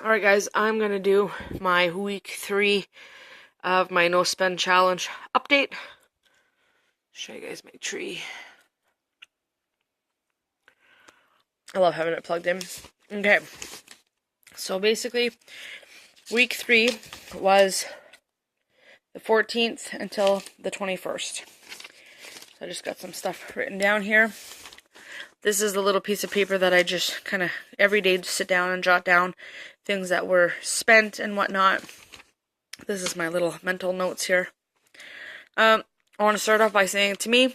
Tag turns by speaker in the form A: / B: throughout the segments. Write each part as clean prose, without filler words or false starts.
A: Alright guys, I'm gonna do my week 3 of my no spend challenge update. Show you guys my tree. I love having it plugged in. Okay, so basically week 3 was the 14th until the 21st. So I just got some stuff written down here. This is the little piece of paper that I just kind of every day just sit down and jot down things that were spent and whatnot. This is my little mental notes here. I want to start off by saying, to me,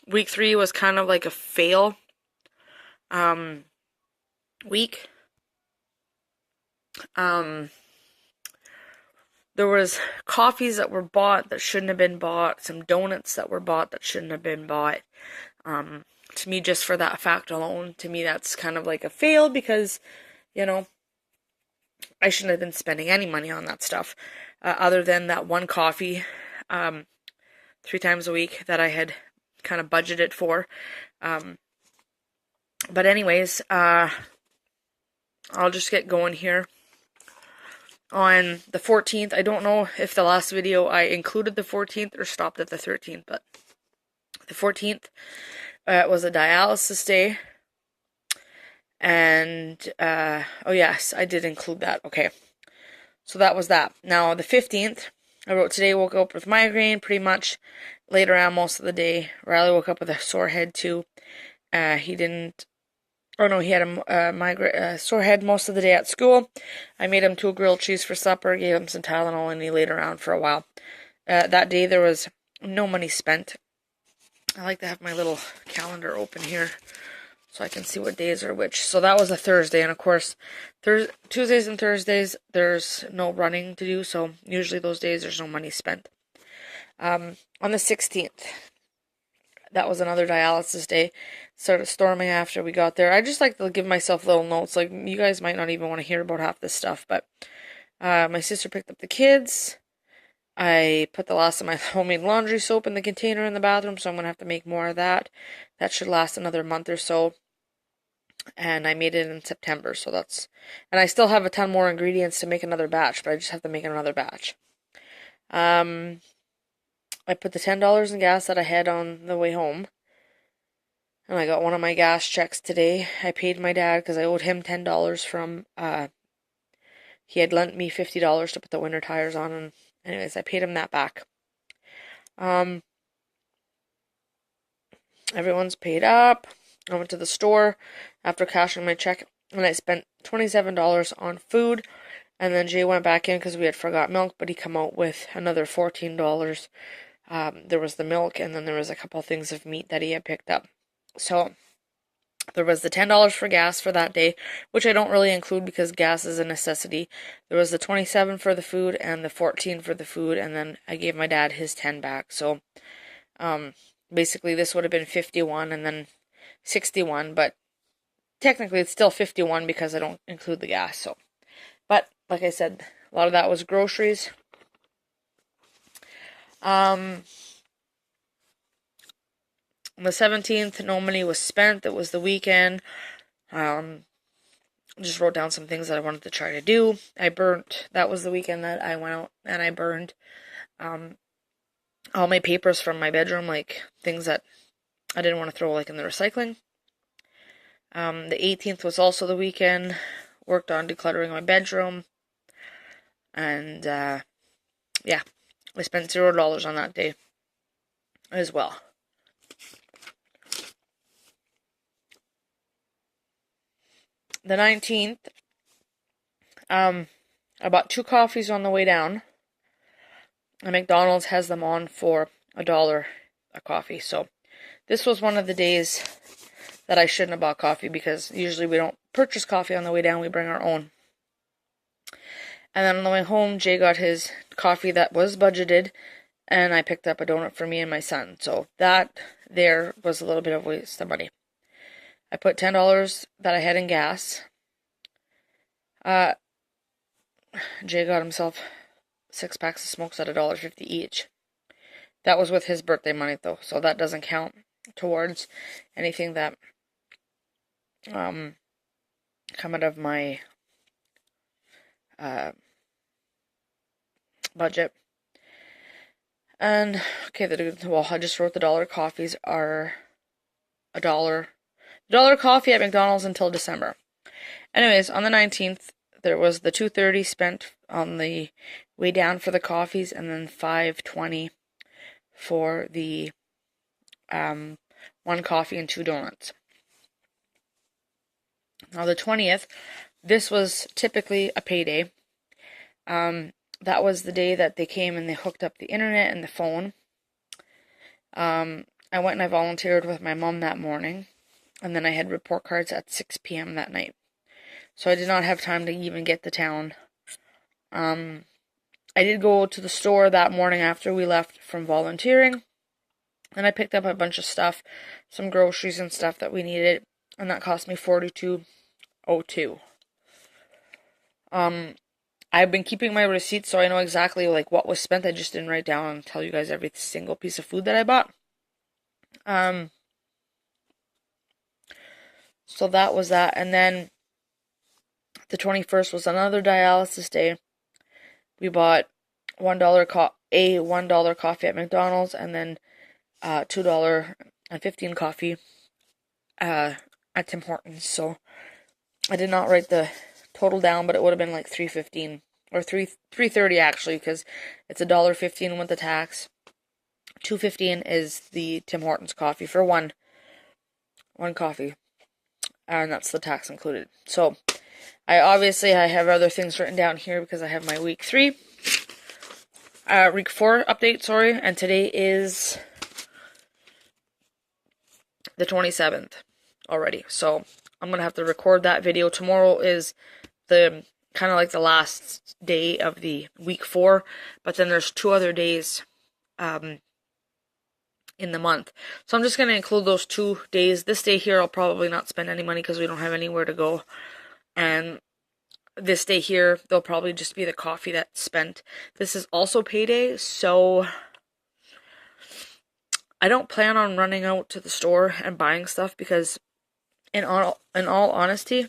A: week 3 was kind of like a fail week. There was coffees that were bought that shouldn't have been bought, some donuts that were bought that shouldn't have been bought. To me, just for that fact alone, to me that's kind of like a fail because, you know, I shouldn't have been spending any money on that stuff, other than that one coffee 3 times a week that I had kind of budgeted for. But anyways, I'll just get going here. On the 14th, I don't know if the last video I included the 14th or stopped at the 13th, but the 14th was a dialysis day. And, oh yes, I did include that. Okay. So that was that. Now, the 15th, I wrote, today woke up with migraine pretty much. Laid around most of the day. Riley woke up with a sore head too. He didn't. Oh no, he had a sore head most of the day at school. I made him 2 grilled cheese for supper, gave him some Tylenol, and he laid around for a while. That day there was no money spent. I like to have my little calendar open here so I can see what days are which. So that was a Thursday, and of course, Tuesdays and Thursdays there's no running to do, so usually those days there's no money spent. On the 16th, that was another dialysis day. Started storming after we got there. I just like to give myself little notes. Like, you guys might not even want to hear about half this stuff, but my sister picked up the kids. I put the last of my homemade laundry soap in the container in the bathroom, so I'm going to have to make more of that. That should last another month or so. And I made it in September, so that's... And I still have a ton more ingredients to make another batch, but I just have to make another batch. I put the $10 in gas that I had on the way home. And I got one of my gas checks today. I paid my dad because I owed him $10 from, he had lent me $50 to put the winter tires on. And anyways, I paid him that back. Everyone's paid up. I went to the store after cashing my check and I spent $27 on food. And then Jay went back in because we had forgot milk, but he come out with another $14. There was the milk, and then there was a couple things of meat that he had picked up. So there was the $10 for gas for that day, which I don't really include because gas is a necessity. There was the $27 for the food and the $14 for the food, and then I gave my dad his $10 back. So basically this would have been $51 and then $61, but technically it's still $51 because I don't include the gas. So, but like I said, a lot of that was groceries. On the 17th, no money was spent. It was the weekend. Just wrote down some things that I wanted to try to do. I burnt. That was the weekend that I went out and I burned all my papers from my bedroom, like things that I didn't want to throw like in the recycling. The 18th was also the weekend. Worked on decluttering my bedroom. And yeah, I spent $0 on that day as well. The 19th, I bought 2 coffees on the way down. And McDonald's has them on for $1 a coffee. So this was one of the days that I shouldn't have bought coffee because usually we don't purchase coffee on the way down. We bring our own. And then on the way home, Jay got his coffee that was budgeted, and I picked up a donut for me and my son. So that there was a little bit of waste of money. I put $10 that I had in gas. Jay got himself 6 packs of smokes at $1.50 each. That was with his birthday money though, so that doesn't count towards anything that come out of my budget. And okay, I just wrote the dollar coffees are $1. $1 coffee at McDonald's until December. Anyways, on the 19th, there was the $2.30 spent on the way down for the coffees, and then $5.20 for the one coffee and 2 donuts. Now the 20th, this was typically a payday. That was the day that they came and they hooked up the internet and the phone. I went and I volunteered with my mom that morning, and then I had report cards at 6 p.m. that night. So I did not have time to even get to town. I did go to the store that morning after we left from volunteering, and I picked up a bunch of stuff, some groceries and stuff that we needed, and that cost me $42.02. I've been keeping my receipts so I know exactly like what was spent. I just didn't write down and tell you guys every single piece of food that I bought. So that was that, and then the 21st was another dialysis day. We bought $1 coffee at McDonald's, and then $2.15 coffee at Tim Hortons. So I did not write the total down, but it would have been like $3.15 or $3.30 actually, because it's $1.15 with the tax. $2.15 is the Tim Hortons coffee for one coffee, and that's the tax included. So I have other things written down here because I have my week 4 update, and today is the 27th already. So I'm going to have to record that video. Tomorrow is the kind of like the last day of the week 4, but then there's 2 other days in the month. So I'm just going to include those 2 days. This day here I'll probably not spend any money because we don't have anywhere to go. And this day here, there'll probably just be the coffee that's spent. This is also payday, so I don't plan on running out to the store and buying stuff because in all honesty,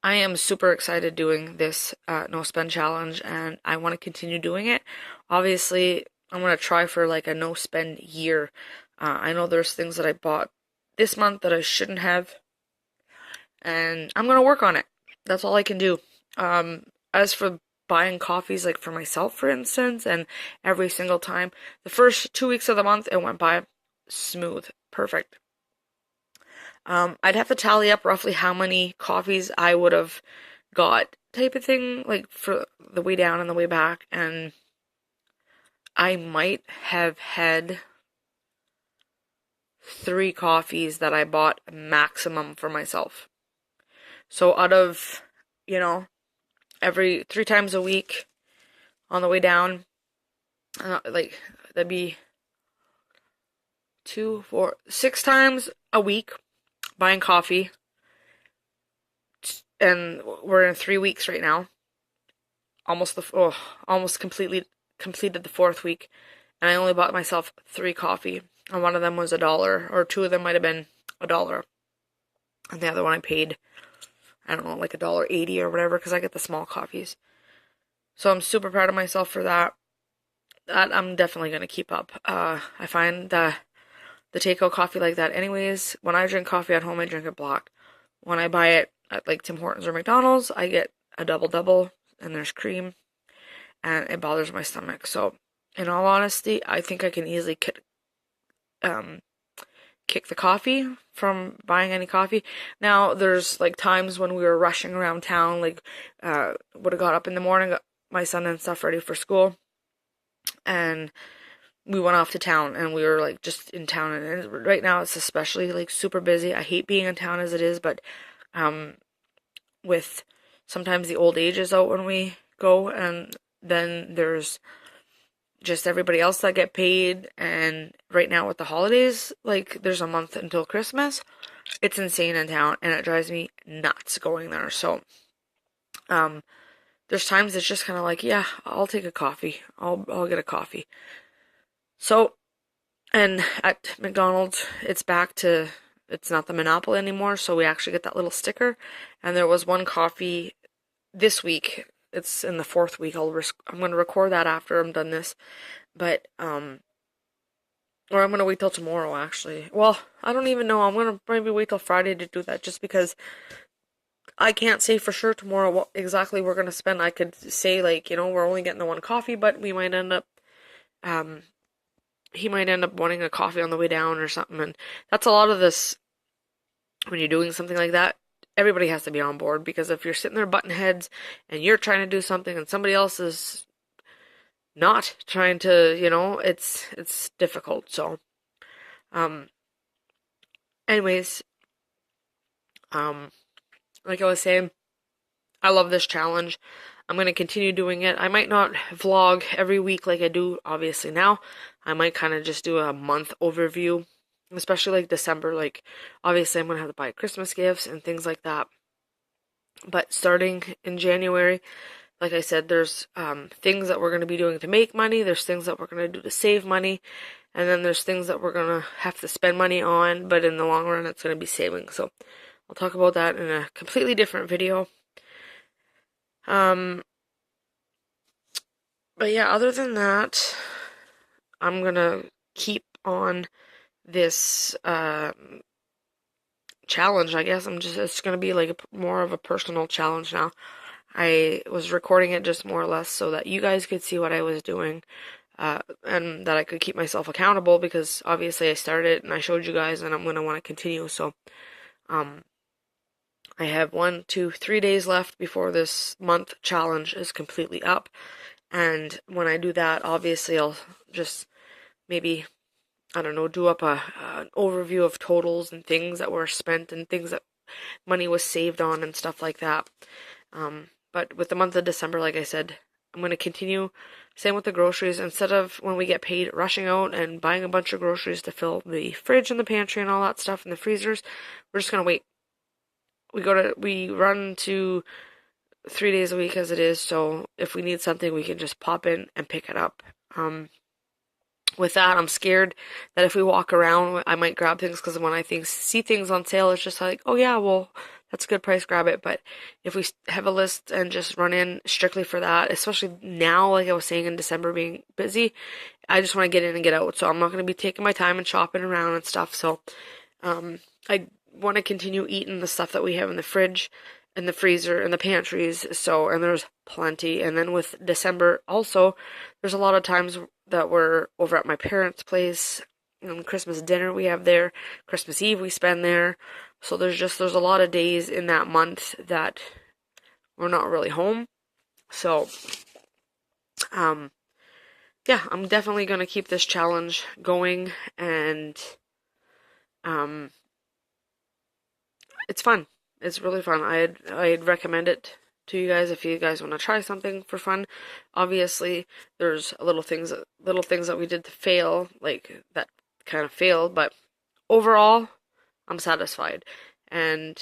A: I am super excited doing this no spend challenge, and I want to continue doing it. Obviously, I'm going to try for like a no spend year. I know there's things that I bought this month that I shouldn't have, and I'm going to work on it. That's all I can do. As for buying coffees, like for myself, for instance, and every single time, the first 2 weeks of the month, it went by smooth, perfect. I'd have to tally up roughly how many coffees I would have got, type of thing, like for the way down and the way back, and I might have had 3 coffees that I bought maximum for myself. So out of, every 3 times a week on the way down, like that'd be 2, 4, 6 times a week buying coffee. And we're in 3 weeks right now. Almost completely completed the 4th week, and I only bought myself 3 coffee. And one of them was $1, or 2 of them might have been $1, and the other one I paid, I don't know, like $1.80 or whatever, because I get the small coffees. So I'm super proud of myself for that. That I'm definitely going to keep up. I find the takeout coffee like that anyways. When I drink coffee at home, I drink it black. When I buy it at like Tim Hortons or McDonald's, I get a double, and there's cream, and it bothers my stomach. So in all honesty, I think I can easily kick the coffee from buying any coffee. Now, there's like times when we were rushing around town, like would have got up in the morning, got my son and stuff ready for school, and we went off to town, and we were like just in town. And right now it's especially like super busy. I hate being in town as it is, but with sometimes the old age is out when we go, and then there's just everybody else that get paid. And right now with the holidays, like there's a month until Christmas, it's insane in town, and it drives me nuts going there. So there's times it's just kind of like, yeah, I'll take a coffee, I'll get a coffee. So, and at McDonald's, it's not the Monopoly anymore, so we actually get that little sticker, and there was one coffee this week. It's in the 4th week. I'm gonna record that after I'm done this, but or I'm gonna wait till tomorrow actually. Well, I don't even know. I'm gonna maybe wait till Friday to do that, just because I can't say for sure tomorrow what exactly we're gonna spend. I could say like, we're only getting the one coffee, but we might end up um he might end up wanting a coffee on the way down or something. And that's a lot of this when you're doing something like that. Everybody has to be on board, because if you're sitting there button heads and you're trying to do something and somebody else is not trying to, it's difficult. So, um, anyways, um, like I was saying, I love this challenge. I'm going to continue doing it. I might not vlog every week like I do obviously now. I might kind of just do a month overview, especially like December. Like, obviously I'm going to have to buy Christmas gifts and things like that. But starting in January, like I said, there's things that we're going to be doing to make money. There's things that we're going to do to save money. And then there's things that we're going to have to spend money on, but in the long run, it's going to be saving. So I'll talk about that in a completely different video. But yeah, other than that, I'm going to keep on this challenge, I guess. It's going to be like more of a personal challenge now. I was recording it just more or less so that you guys could see what I was doing, and that I could keep myself accountable, because obviously I started and I showed you guys, and I'm going to want to continue. So, I have 1, 2, 3 days left before this month challenge is completely up. And when I do that, obviously I'll just maybe, I don't know, do up an overview of totals and things that were spent and things that money was saved on and stuff like that. But with the month of December, like I said, I'm going to continue. Same with the groceries. Instead of when we get paid rushing out and buying a bunch of groceries to fill the fridge and the pantry and all that stuff and the freezers, we're just going to wait. We run to 3 days a week as it is, so if we need something, we can just pop in and pick it up. With that, I'm scared that if we walk around, I might grab things, because when I see things on sale, it's just like, oh yeah, well, that's a good price, grab it. But if we have a list and just run in strictly for that, especially now, like I was saying, in December being busy, I just want to get in and get out. So I'm not going to be taking my time and shopping around and stuff. So I want to continue eating the stuff that we have in the fridge and the freezer and the pantries. So, and there's plenty. And then with December also, there's a lot of times that we're over at my parents' place. Christmas dinner we have there, Christmas Eve we spend there. So there's a lot of days in that month that we're not really home. So, yeah, I'm definitely gonna keep this challenge going, and it's fun. It's really fun. I'd recommend it to you guys if you guys want to try something for fun. Obviously, there's little things that we did to fail, like that kind of failed, but overall, I'm satisfied. And